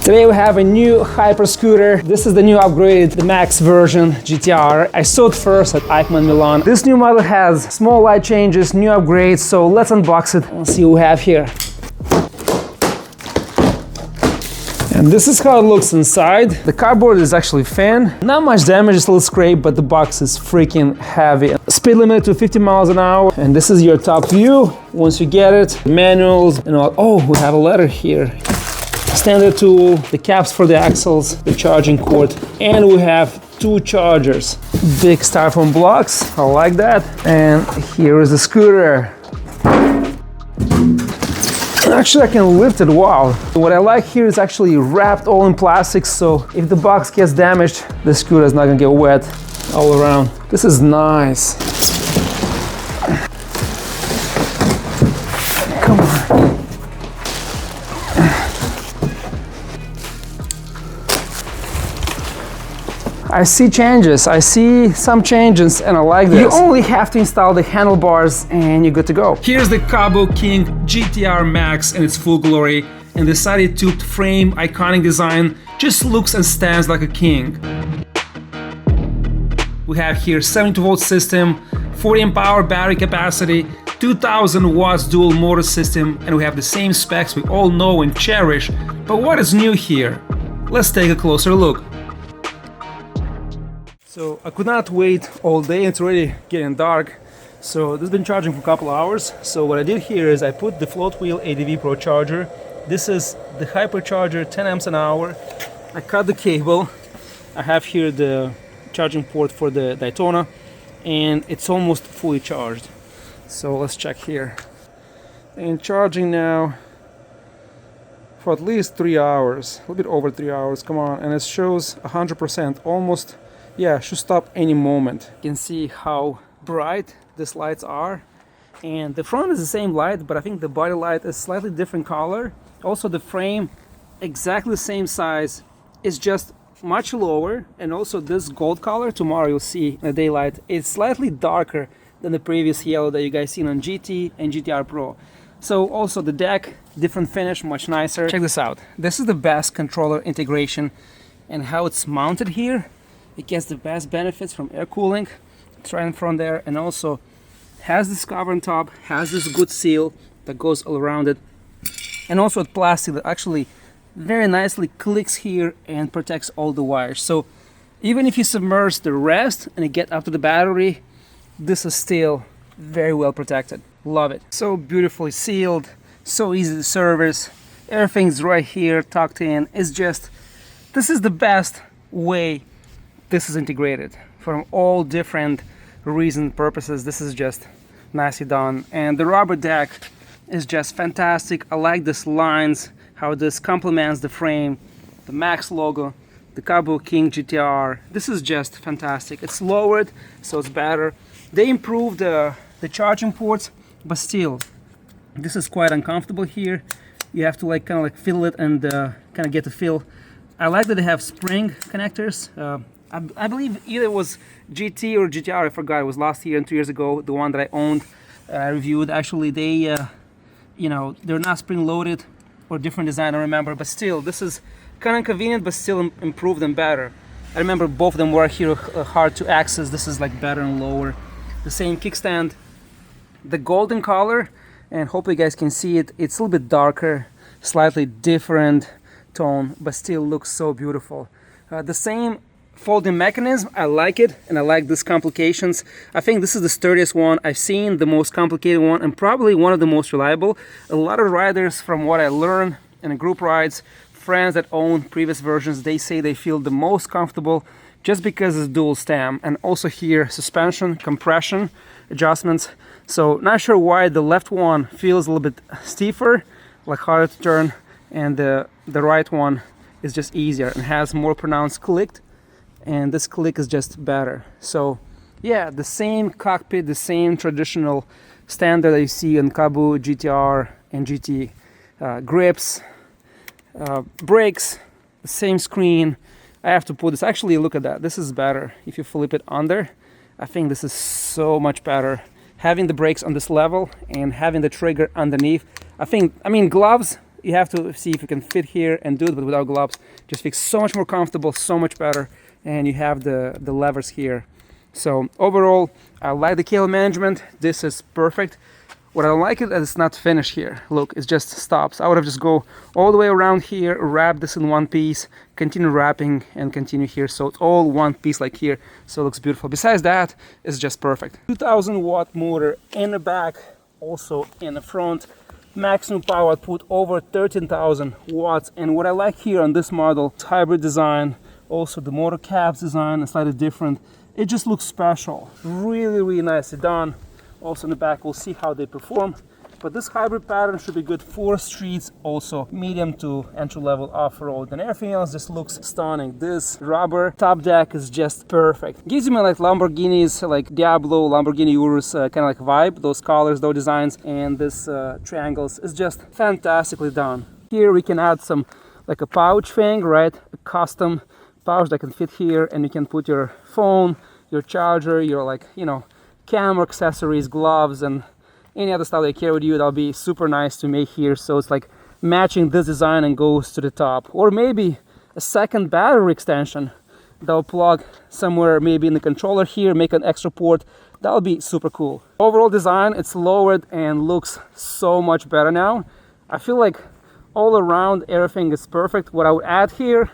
Today we have a new hyper scooter. This is the new upgraded, the Max version GTR. I saw it first at Eichmann Milan. This new model has small light changes, new upgrades, so let's unbox it and see what we have here. And this is how it looks inside. The cardboard is actually thin. Not much damage, just a little scrape, but the box is freaking heavy. Speed limit to 50 miles an hour. And this is your top view. Once you get it, manuals and all. Oh, we have a letter here. Standard tool, the caps for the axles, the charging cord, and we have 2 chargers. Big styrofoam blocks, I like that. And here is the scooter. Actually, I can lift it, wow. What I like here is actually wrapped all in plastic, so if the box gets damaged, the scooter is not gonna get wet all around. This is nice. Come on. I see changes, I see some changes, and I like this. You only have to install the handlebars and you're good to go. Here's the Kaabo King GTR Max in its full glory, and the sided tubed frame, iconic design, just looks and stands like a king. We have here 72-volt system, 40 amp hour battery capacity, 2000 watts dual motor system, and we have the same specs we all know and cherish. But what is new here? Let's take a closer look. So I could not wait all day, it's already getting dark. So this has been charging for a couple hours. So what I did here is I put the float wheel ADV Pro charger. This is the hypercharger, 10 amps an hour. I cut the cable. I have here the charging port for the Daytona, and it's almost fully charged. So let's check here. And charging now for at least 3 hours, a little bit over 3 hours, come on. And it shows 100%, almost. Yeah, should stop any moment. You can see how bright these lights are. And the front is the same light, but I think the body light is slightly different color. Also the frame, exactly the same size, is just much lower. And also this gold color, tomorrow you'll see in the daylight, is slightly darker than the previous yellow that you guys seen on GT and GTR Pro. So also the deck, different finish, much nicer. Check this out. This is the best controller integration, and how it's mounted here. It gets the best benefits from air cooling. It's right in front there, and also has this cover on top, has this good seal that goes all around it, and also with plastic that actually very nicely clicks here and protects all the wires. So even if you submerge the rest and you get up to the battery, this is still very well protected. Love it. So beautifully sealed, so easy to service. Everything's right here tucked in. It's just, this is the best way this is integrated from all different reasons, purposes. This is just nicely done. And the rubber deck is just fantastic. I like these lines, how this complements the frame, the Max logo, the Kaabo King GTR. This is just fantastic. It's lowered, so it's better. They improved the charging ports, but still, this is quite uncomfortable here. You have to like kind of like feel it and kind of get the feel. I like that they have spring connectors. I believe either it was GT or GTR, I forgot, it was last year and 2 years ago, the one that I owned, I reviewed. Actually, they, you know, they're not spring loaded or different design, I remember, but still, this is kind of convenient, but still improved and better. I remember both of them were here hard to access. This is like better and lower. The same kickstand, the golden color, and hopefully you guys can see it. It's a little bit darker, slightly different tone, but still looks so beautiful. The same folding mechanism, I like it, and I like these complications. I think this is the sturdiest one I've seen, the most complicated one, and probably one of the most reliable. A lot of riders, from what I learned in group rides, friends that own previous versions, they say they feel the most comfortable just because it's dual stem. And also here, suspension, compression adjustments. So not sure why the left one feels a little bit stiffer, like harder to turn, and the right one is just easier and has more pronounced click. And this click is just better. So yeah, the same cockpit, the same traditional standard that you see on Kaabo, GTR and GT. Grips, brakes, the same screen. I have to put this, actually look at that, this is better. If you flip it under, I think this is so much better. Having the brakes on this level and having the trigger underneath, I mean gloves You have to see if you can fit here and do it, but without gloves, just feels so much more comfortable, so much better. And you have the levers here. So overall, I like the cable management. This is perfect. What I don't like is that it's not finished here. Look, it just stops. I would have just go all the way around here, wrap this in one piece, continue wrapping and continue here. So it's all one piece like here. So it looks beautiful. Besides that, it's just perfect. 2000 watt motor in the back, also in the front. Maximum power output over 13,000 watts. And what I like here on this model, it's hybrid design. Also the motor caps design is slightly different. It just looks special. Really, really nicely done. Also in the back, we'll see how they perform. But this hybrid pattern should be good for streets, also medium to entry-level off-road, and everything else just looks stunning. This rubber top deck is just perfect. Gives me like Lamborghinis, like Diablo, Lamborghini Urus kind of like vibe. Those colors, those designs, and this triangles is just fantastically done. Here we can add some like a pouch thing, right? A custom pouch that can fit here, and you can put your phone, your charger, your like, you know, camera accessories, gloves, and any other stuff they carry with you. That'll be super nice to make here, so it's like matching this design and goes to the top. Or maybe a second battery extension that'll plug somewhere, maybe in the controller here, make an extra port. That'll be super cool. Overall design, it's lowered and looks so much better now. I feel like all around everything is perfect. What I would add here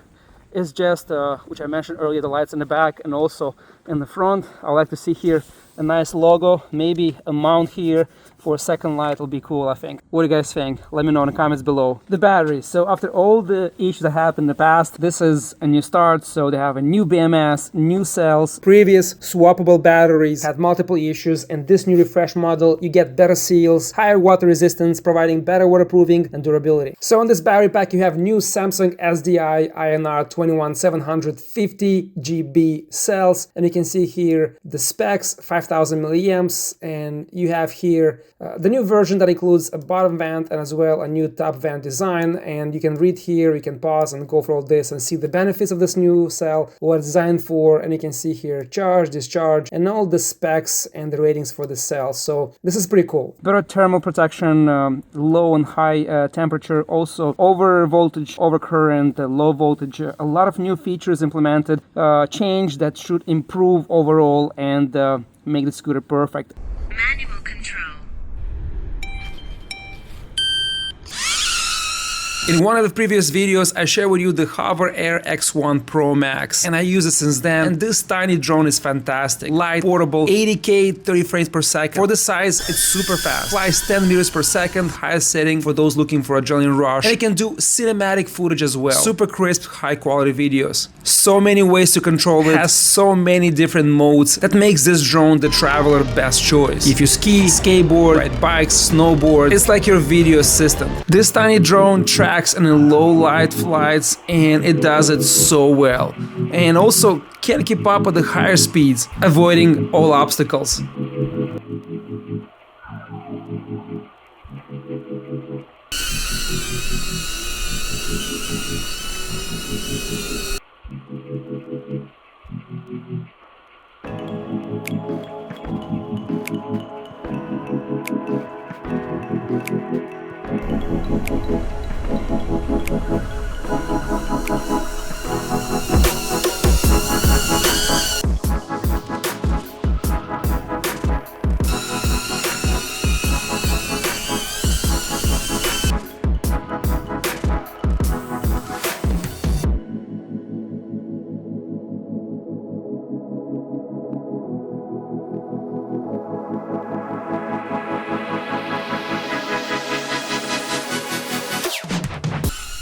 is just, which I mentioned earlier, the lights in the back and also in the front. I like to see here a nice logo, maybe a mount here for a second light will be cool, I think. What do you guys think? Let me know in the comments below. The battery. So after all the issues that happened in the past, this is a new start. So they have a new BMS, new cells. Previous swappable batteries had multiple issues, and this new refresh model, you get better seals, higher water resistance, providing better waterproofing and durability. So in this battery pack, you have new Samsung SDI INR 21750 GB cells, and you can see here the specs, 5000 milliamps, and you have here the new version that includes a bottom vent and as well a new top vent design. And you can read here, you can pause and go through all this and see the benefits of this new cell, what it's designed for, and you can see here charge, discharge, and all the specs and the ratings for the cell. So this is pretty cool. Better thermal protection, low and high temperature, also over voltage, over current, low voltage, a lot of new features implemented, change that should improve overall and make the scooter perfect. Manual control. In one of the previous videos, I shared with you the HOVERAir X1 Pro Max, and I use it since then. And this tiny drone is fantastic. Light, portable, 80K, 30 frames per second. For the size, it's super fast. Flies 10 meters per second, highest setting for those looking for adrenaline rush. And it can do cinematic footage as well. Super crisp, high quality videos. So many ways to control it. Has so many different modes that makes this drone the traveler best choice. If you ski, skateboard, ride bikes, snowboard, it's like your video assistant. This tiny drone tracks and in low light flights, and it does it so well, and also can keep up at the higher speeds, avoiding all obstacles.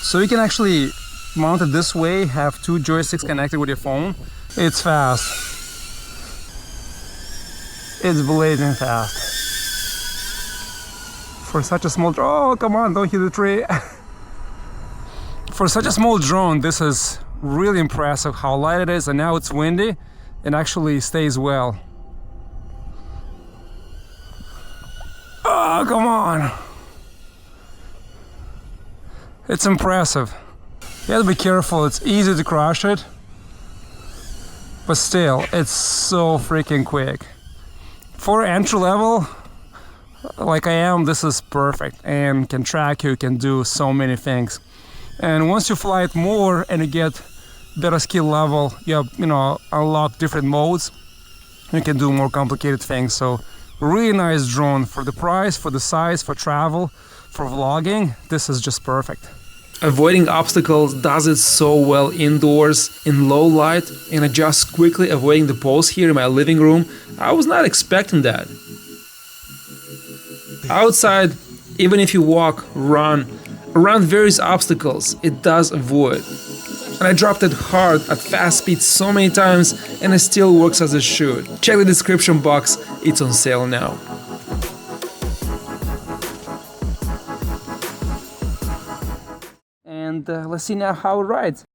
So you can actually mount it this way, have two joysticks connected with your phone. It's fast. It's blazing fast. For such a small drone, oh come on, don't hit the tree. For such a small drone, this is really impressive how light it is, and now it's windy and actually stays well. Oh, come on. It's impressive. You have to be careful, it's easy to crush it, but still, it's so freaking quick. For entry level, like I am, this is perfect and can track you, can do so many things. And once you fly it more and you get better skill level, you have, unlock different modes. You can do more complicated things. So really nice drone for the price, for the size, for travel, for vlogging. This is just perfect. Avoiding obstacles does it so well indoors, in low light, and just quickly avoiding the poles here in my living room. I was not expecting that. Outside, even if you walk, run, around various obstacles, it does avoid. And I dropped it hard at fast speed so many times, and it still works as it should. Check the description box, it's on sale now. And let's see now how it rides.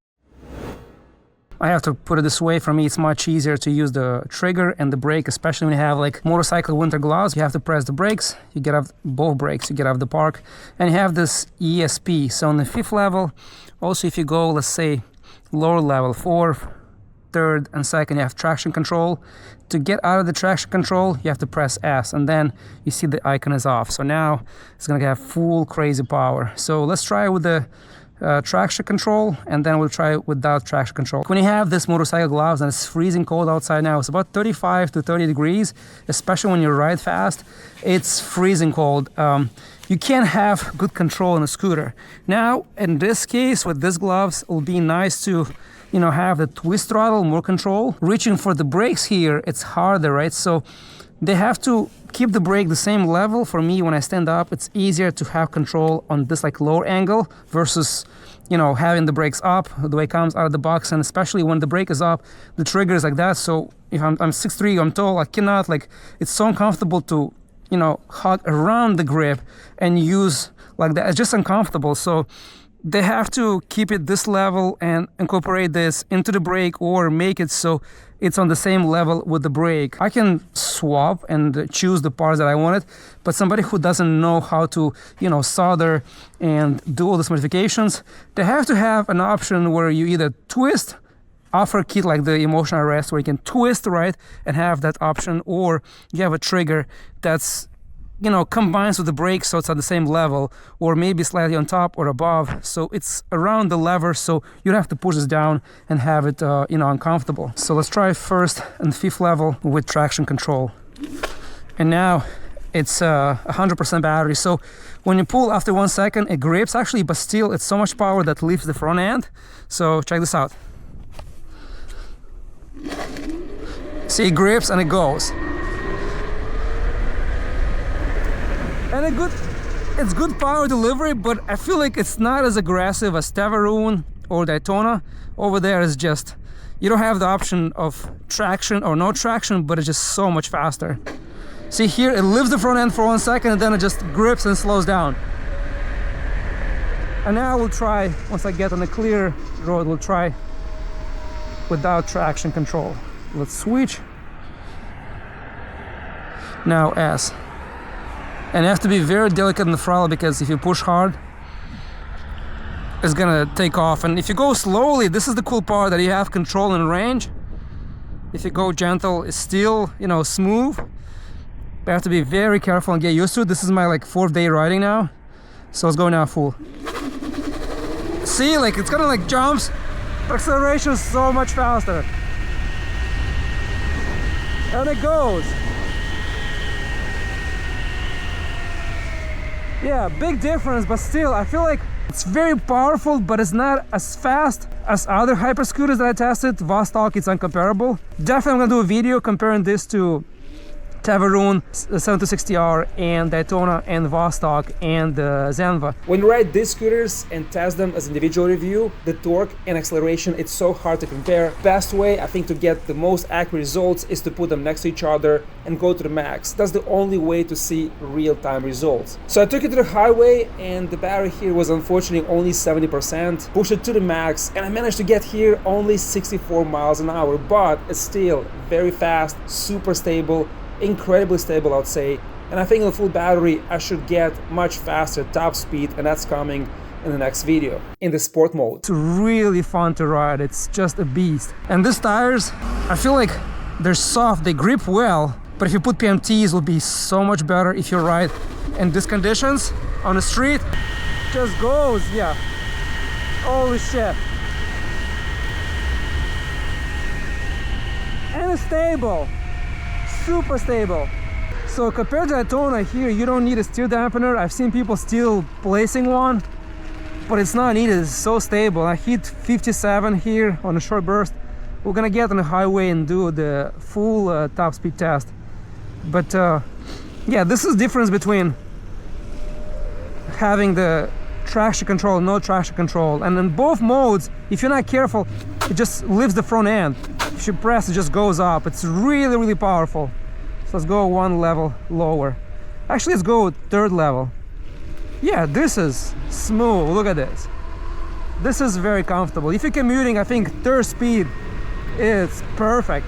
I have to put it this way, for me it's much easier to use the trigger and the brake, especially when you have like motorcycle winter gloves. You have to press the brakes, you get off both brakes, you get off the park, and you have this ESP. So on the 5th level, also if you go, let's say, lower level, 4th, 3rd and 2nd, you have traction control. To get out of the traction control, you have to press S, and then you see the icon is off. So now it's gonna have full crazy power. So let's try with the traction control, and then we'll try without traction control. When you have this motorcycle gloves and it's freezing cold outside now, it's about 35 to 30 degrees, especially when you ride fast, it's freezing cold. You can't have good control in a scooter. Now, in this case, with these gloves, it will be nice to, have the twist throttle, more control. Reaching for the brakes here, it's harder, right? So they have to keep the brake the same level. For me, when I stand up, it's easier to have control on this like lower angle versus, having the brakes up, the way it comes out of the box. And especially when the brake is up, the trigger is like that. So if I'm 6'3", I'm tall, I cannot, it's so uncomfortable to, hug around the grip and use like that. It's just uncomfortable. So they have to keep it this level and incorporate this into the brake, or make it so it's on the same level with the brake. I can swap and choose the parts that I wanted, but somebody who doesn't know how to, solder and do all these modifications, they have to have an option where you either twist, offer a kit like the emotion arrest, where you can twist, right, and have that option, or you have a trigger that's combines with the brake, so it's at the same level, or maybe slightly on top or above, so it's around the lever, so you don't have to push this down and have it uncomfortable. So let's try 1st and 5th level with traction control. And now it's 100% battery, so when you pull after 1 second, it grips actually, but still it's so much power that lifts the front end. So check this out. See, it grips and it goes. And it's good power delivery, but I feel like it's not as aggressive as Teverun or Daytona. Over there is just, you don't have the option of traction or no traction, but it's just so much faster. See here, it lifts the front end for 1 second and then it just grips and slows down. And now we'll try, once I get on a clear road, we'll try without traction control. Let's switch. Now S. And you have to be very delicate in the throttle, because if you push hard, it's gonna take off. And if you go slowly, this is the cool part, that you have control and range. If you go gentle, it's still, smooth. But you have to be very careful and get used to it. This is my 4th day riding now. So let's go now full. See, it's kind of jumps, but acceleration is so much faster. And it goes. Yeah, big difference, but still, I feel like it's very powerful, but it's not as fast as other hyper scooters that I tested. Vostok, it's incomparable. Definitely I'm gonna do a video comparing this to Teverun, 760R, and Daytona, and Vostok, and Zenva. When you ride these scooters and test them as individual review, the torque and acceleration, it's so hard to compare. Best way, I think, to get the most accurate results is to put them next to each other and go to the max. That's the only way to see real-time results. So I took it to the highway, and the battery here was unfortunately only 70%. Pushed it to the max, and I managed to get here only 64 miles an hour, but it's still very fast, super stable, incredibly stable, I'd say. And I think on full battery I should get much faster top speed, and that's coming in the next video. In the sport mode, it's really fun to ride. It's just a beast. And these tires, I feel like they're soft, they grip well, But if you put PMTs, it'll be so much better if you ride in these conditions on the street. Just goes, yeah. Holy shit. And it's stable, super stable. So compared to Daytona here, you don't need a steer dampener. I've seen people still placing one, but it's not needed. It's so stable. I hit 57 here on a short burst. We're gonna get on the highway and do the full top speed test. But yeah, this is the difference between having the traction control and no traction control. And in both modes, if you're not careful, it just lifts the front end. If you press, it just goes up. It's really, really powerful. So let's go one level lower. Actually, let's go third level. Yeah, this is smooth. Look at this. This is very comfortable. If you're commuting, I think third speed is perfect.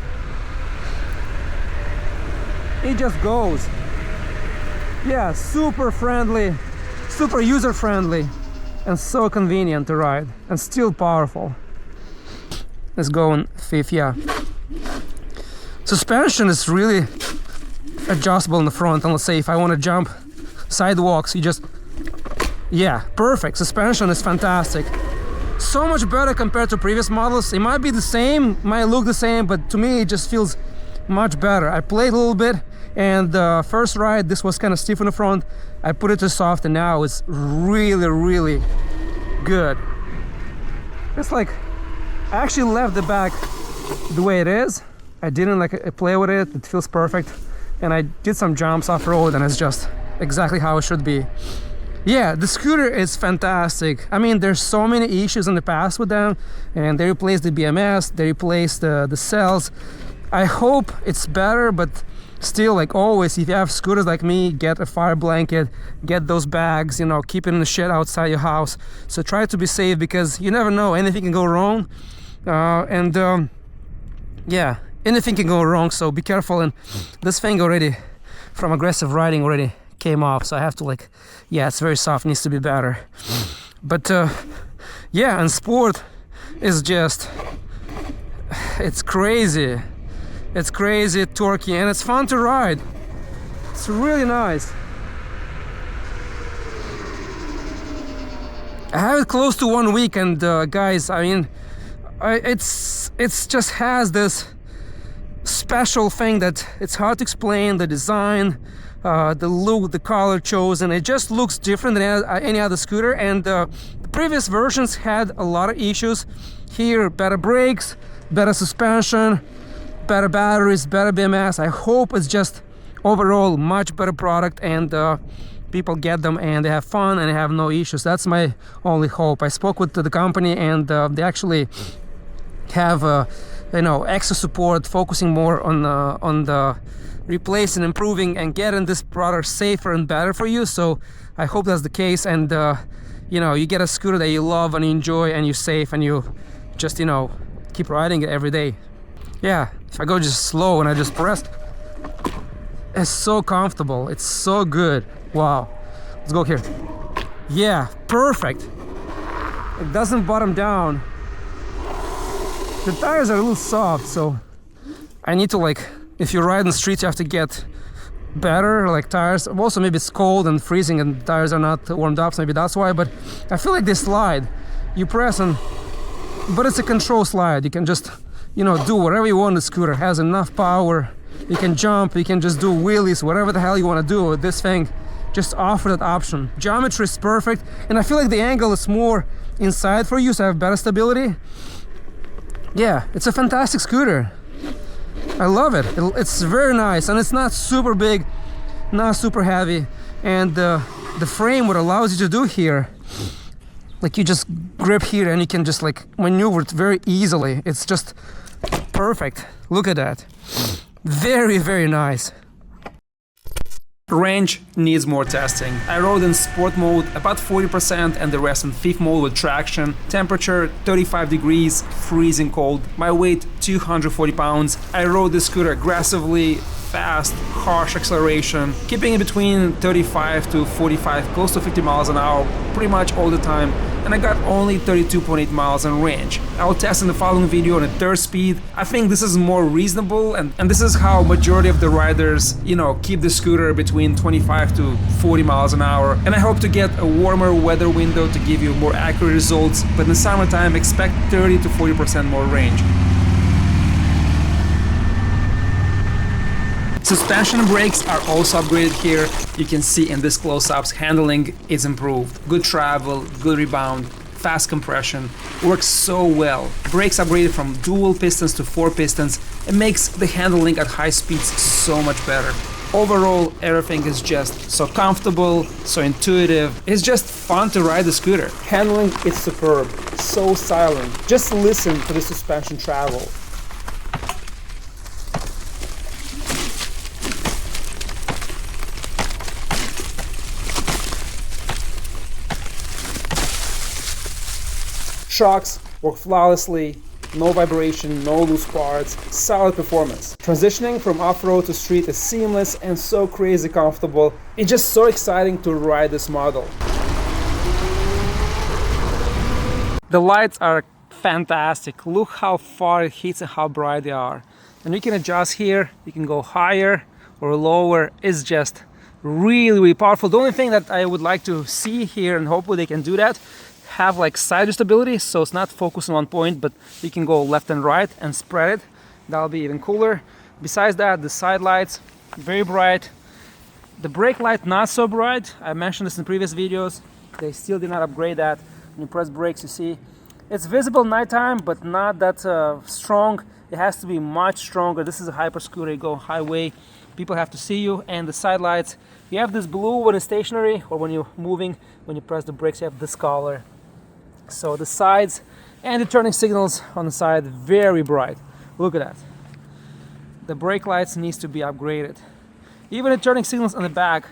It just goes. Yeah, super friendly, super user friendly, and so convenient to ride, and still powerful. Let's go on fifth, yeah. Suspension is really adjustable in the front, and let's say if I want to jump sidewalks, you just, yeah, perfect. Suspension is fantastic. So much better compared to previous models. It might be the same, might look the same, but to me it just feels much better. I played a little bit, and the first ride this was kind of stiff in the front. I put it to soft, and now it's really, really good. It's like I actually left the back the way it is. I didn't like play with it. It feels perfect, and I did some jumps off road, and it's just exactly how it should be. Yeah, the scooter is fantastic. I mean, there's so many issues in the past with them, and they replaced the BMS, they replaced the cells. I hope it's better, but still, like always, if you have scooters like me, get a fire blanket, get those bags, you know, keep it in the shed outside your house. So try to be safe, because you never know, anything can go wrong. Yeah, anything can go wrong, so be careful. And this thing already, from aggressive riding, already came off, so I have to like, yeah, it's very soft, needs to be better. But yeah, and sport is just, it's crazy, torquey, and it's fun to ride. It's really nice. I have it close to 1 week, and guys, I mean, it's just has this special thing that it's hard to explain. The design, the look, the color chosen, it just looks different than any other scooter. And the previous versions had a lot of issues. Here, better brakes, better suspension, better batteries, better BMS. I hope it's just overall much better product, and people get them and they have fun and they have no issues. That's my only hope. I spoke with the company, and they actually have you know, extra support, focusing more on the replacing, improving, and getting this product safer and better for you. So I hope that's the case, and you know, you get a scooter that you love and you enjoy and you're safe, and you just, you know, keep riding it every day. Yeah, if I go just slow and I just press, it's so comfortable, it's so good. Wow, let's go here. Yeah, perfect. It doesn't bottom down. The tires are a little soft, so I need to, like, if you ride in the streets, you have to get better, like, tires. Also, maybe it's cold and freezing and tires are not warmed up, so maybe that's why. But I feel like they slide. You press and, but it's a control slide. You can just, you know, do whatever you want. The scooter has enough power. You can jump, you can just do wheelies, whatever the hell you want to do with this thing. Just offer that option. Geometry is perfect, and I feel like the angle is more inside for you, so I have better stability. Yeah, it's a fantastic scooter. I love it. It's very nice, and it's not super big, not super heavy. And the frame, what allows you to do here, like, you just grip here and you can just like maneuver it very easily. It's just perfect. Look at that. Very, very nice. Range needs more testing. I rode in sport mode about 40% and the rest in fifth mode with traction. Temperature 35 degrees, freezing cold. My weight 240 pounds. I rode the scooter aggressively, fast, harsh acceleration, keeping it between 35 to 45, close to 50 miles an hour pretty much all the time. and I got only 32.8 miles in range. I will test in the following video on a third speed. I think this is more reasonable, and this is how majority of the riders, you know, keep the scooter between 25 to 40 miles an hour. And I hope to get a warmer weather window to give you more accurate results, but in the summertime expect 30 to 40% more range. Suspension and brakes are also upgraded here. You can see in this close-ups, handling is improved. Good travel, good rebound, fast compression, works so well. Brakes upgraded from dual pistons to 4 pistons. It makes the handling at high speeds so much better. Overall, everything is just so comfortable, so intuitive. It's just fun to ride the scooter. Handling is superb, so silent. Just listen to the suspension travel. Shocks work flawlessly, no vibration, no loose parts, solid performance. Transitioning from off-road to street is seamless and so crazy comfortable. It's just so exciting to ride this model. The lights are fantastic. Look how far it hits and how bright they are. And you can adjust here, you can go higher or lower. It's just really powerful. The only thing that I would like to see here, and hopefully they can do that, have like side stability, so it's not focused on one point, but you can go left and right and spread it. That'll be even cooler. Besides that, the side lights, very bright. The brake light, not so bright. I mentioned this in previous videos. They still did not upgrade that. When you press brakes, you see it's visible nighttime, but not that strong. It has to be much stronger. This is a hyper scooter. You go highway, people have to see you. And the side lights, you have this blue when it's stationary, or when you're moving, when you press the brakes, you have this color. So the sides and the turning signals on the side, very bright. Look at that. The brake lights needs to be upgraded. Even the turning signals on the back,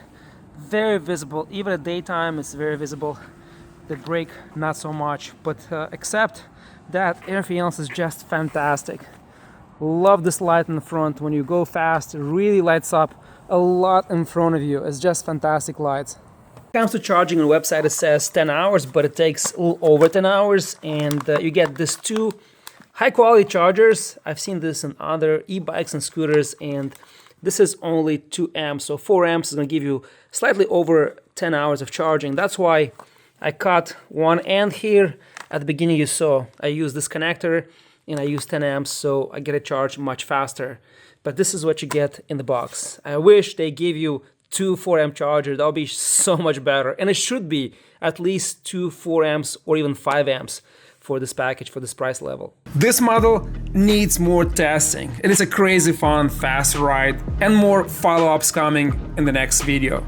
very visible. Even at daytime, it's very visible. The brake, not so much. But except that, everything else is just fantastic. Love this light in the front. When you go fast, it really lights up a lot in front of you. It's just fantastic lights. When it comes to charging on the website, it says 10 hours, but it takes a little over 10 hours, and you get these 2 high-quality chargers. I've seen this in other e-bikes and scooters, and this is only 2 amps, so 4 amps is going to give you slightly over 10 hours of charging. That's why I cut one end here. At the beginning you saw I used this connector, and I use 10 amps, so I get a charge much faster. But this is what you get in the box. I wish they give you 2 4-amp chargers. That'll be so much better, and it should be at least 2 4 amps or even 5 amps for this package, for this price level. This model needs more testing. It is a crazy fun, fast ride, and more follow-ups coming in the next video.